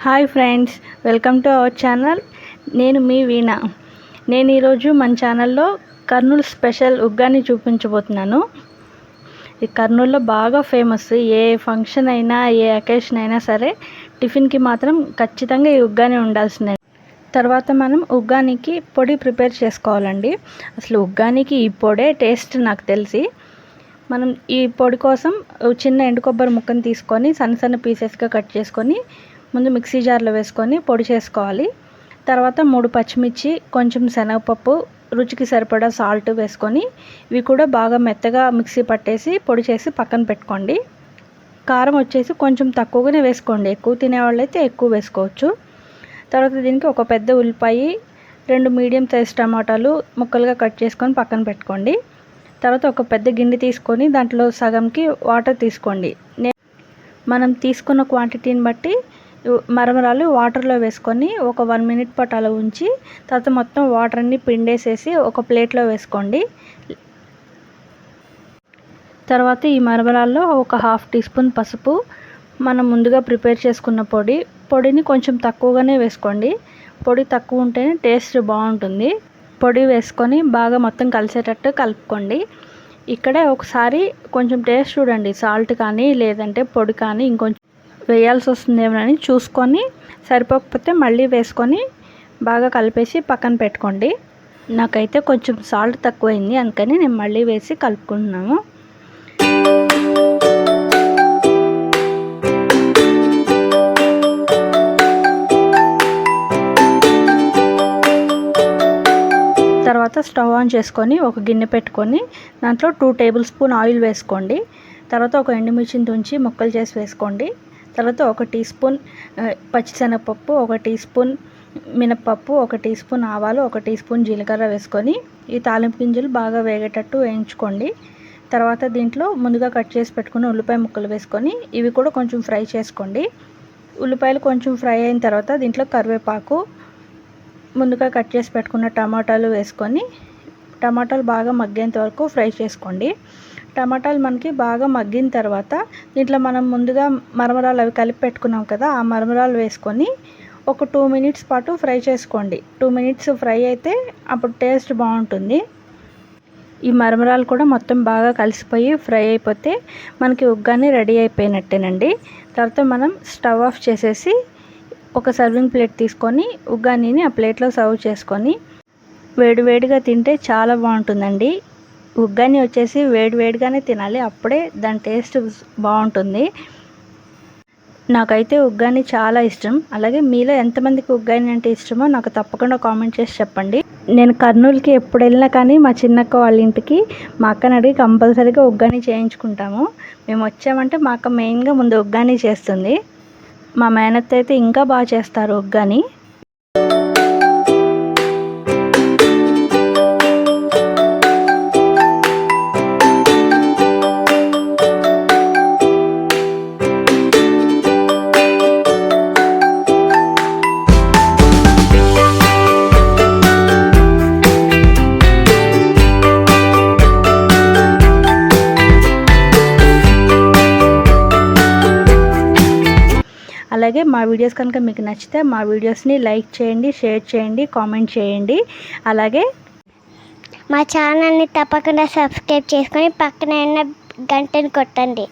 Hi friends, welcome to our channel. నేను మీ వీణ. నేను ఈరోజు మన ఛానల్లో కర్నూలు స్పెషల్ ఉగ్గాని చూపించబోతున్నాను. ఈ కర్నూలులో బాగా ఫేమస్. ఏ ఫంక్షన్ అయినా ఏ అకేషన్ అయినా సరే టిఫిన్కి మాత్రం ఖచ్చితంగా ఈ ఉగ్గాని ఉండాల్సిందే. తర్వాత మనం ఉగ్గానికి పొడి ప్రిపేర్ చేసుకోవాలండి. అసలు ఉగ్గానికి ఈ పొడే టేస్ట్ నాకు తెలిసి. మనం ఈ పొడి కోసం చిన్న ఎండు కొబ్బరి ముక్కను తీసుకొని సన్న సన్న పీసెస్గా కట్ చేసుకొని ముందు మిక్సీ జార్లో వేసుకొని పొడి చేసుకోవాలి. తర్వాత 3 పచ్చిమిర్చి, కొంచెం శనగపప్పు, రుచికి సరిపడా సాల్ట్ వేసుకొని ఇవి కూడా బాగా మెత్తగా మిక్సీ పట్టేసి పొడి చేసి పక్కన పెట్టుకోండి. కారం వచ్చేసి కొంచెం తక్కువగానే వేసుకోండి, ఎక్కువ తినేవాళ్ళైతే ఎక్కువ వేసుకోవచ్చు. తర్వాత దీనికి ఒక పెద్ద ఉల్లిపాయ, 2 మీడియం సైజ్ టమాటాలు ముక్కలుగా కట్ చేసుకొని పక్కన పెట్టుకోండి. తర్వాత ఒక పెద్ద గిన్నె తీసుకొని దాంట్లో సగంకి వాటర్ తీసుకోండి. మనం తీసుకున్న క్వాంటిటీని బట్టి మరమరాలు వాటర్లో వేసుకొని ఒక 1 మినిట్ పాటు అలా ఉంచి తర్వాత మొత్తం వాటర్ అన్ని పిండేసేసి ఒక ప్లేట్లో వేసుకోండి. తర్వాత ఈ మరమరాల్లో ఒక 1/2 టీ స్పూన్ పసుపు, మనం ముందుగా ప్రిపేర్ చేసుకున్న పొడిని కొంచెం తక్కువగానే వేసుకోండి. పొడి తక్కువ ఉంటేనే టేస్ట్ బాగుంటుంది. పొడి వేసుకొని బాగా మొత్తం కలిసేటట్టు కలుపుకోండి. ఇక్కడే ఒకసారి కొంచెం టేస్ట్ చూడండి, సాల్ట్ కానీ లేదంటే పొడి కానీ ఇంకొంచెం వేయాల్సి వస్తుందేమోనని చూసుకొని సరిపోకపోతే మళ్ళీ వేసుకొని బాగా కలిపేసి పక్కన పెట్టుకోండి. నాకైతే కొంచెం సాల్ట్ తక్కువైంది, అందుకని నేను మళ్ళీ వేసి కలుపుకుంటున్నాను. తర్వాత స్టవ్ ఆన్ చేసుకొని ఒక గిన్నె పెట్టుకొని దాంట్లో 2 టేబుల్ స్పూన్ ఆయిల్ వేసుకోండి. తర్వాత ఒక ఎండుమిర్చిని తుంచి ముక్కలు చేసి వేసుకోండి. తర్వాత 1 టీ స్పూన్ పచ్చిశనగపప్పు, 1 టీ స్పూన్ మినపప్పు, 1 టీ స్పూన్ ఆవాలు, 1 టీ స్పూన్ జీలకర్ర వేసుకొని ఈ తాలింపు గింజలు బాగా వేగేటట్టు వేయించుకోండి. తర్వాత దీంట్లో ముందుగా కట్ చేసి పెట్టుకున్న ఉల్లిపాయ ముక్కలు వేసుకొని ఇవి కూడా కొంచెం ఫ్రై చేసుకోండి. ఉల్లిపాయలు కొంచెం ఫ్రై అయిన తర్వాత దీంట్లో కరివేపాకు, ముందుగా కట్ చేసి పెట్టుకున్న టమాటాలు వేసుకొని టమాటాలు బాగా మగ్గేంత వరకు ఫ్రై చేసుకోండి. టమాటాలు మనకి బాగా మగ్గిన తర్వాత దీంట్లో మనం ముందుగా మరమరాలు అవి కలిపి పెట్టుకున్నాం కదా, ఆ మరమరాలు వేసుకొని ఒక 2 మినిట్స్ పాటు ఫ్రై చేసుకోండి. 2 మినిట్స్ ఫ్రై అయితే అప్పుడు టేస్ట్ బాగుంటుంది. ఈ మరమరాలు కూడా మొత్తం బాగా కలిసిపోయి ఫ్రై అయిపోతే మనకి ఉగ్గాని రెడీ అయిపోయినట్టేనండి. తర్వాత మనం స్టవ్ ఆఫ్ చేసేసి ఒక సర్వింగ్ ప్లేట్ తీసుకొని ఉగ్గానీని ఆ ప్లేట్లో సర్వ్ చేసుకొని వేడివేడిగా తింటే చాలా బాగుంటుందండి. ఉగ్గాని వచ్చేసి వేడివేడిగానే తినాలి, అప్పుడే దాని టేస్ట్ బాగుంటుంది. నాకైతే ఉగ్గాని చాలా ఇష్టం. అలాగే మీలో ఎంతమందికి ఉగ్గాని అంటే ఇష్టమో నాకు తప్పకుండా కామెంట్ చేసి చెప్పండి. నేను కర్నూలుకి ఎప్పుడు వెళ్ళినా కానీ మా చిన్నక్క వాళ్ళ ఇంటికి మా అక్కని అడిగి కంపల్సరీగా ఉగ్గాని చేయించుకుంటాము. మేము వచ్చామంటే మా అక్క మెయిన్గా ముందు ఉగ్గాని చేస్తుంది. మా మేనత్త అయితే ఇంకా బాగా చేస్తారు ఉగ్గాని. అలాగే మా వీడియోస్ కనుక మీకు నచ్చితే మా వీడియోస్ని లైక్ చేయండి, షేర్ చేయండి, కామెంట్ చేయండి. అలాగే మా ఛానల్ని తప్పకుండా సబ్స్క్రైబ్ చేసుకొని పక్కన ఉన్న గంటను కొట్టండి.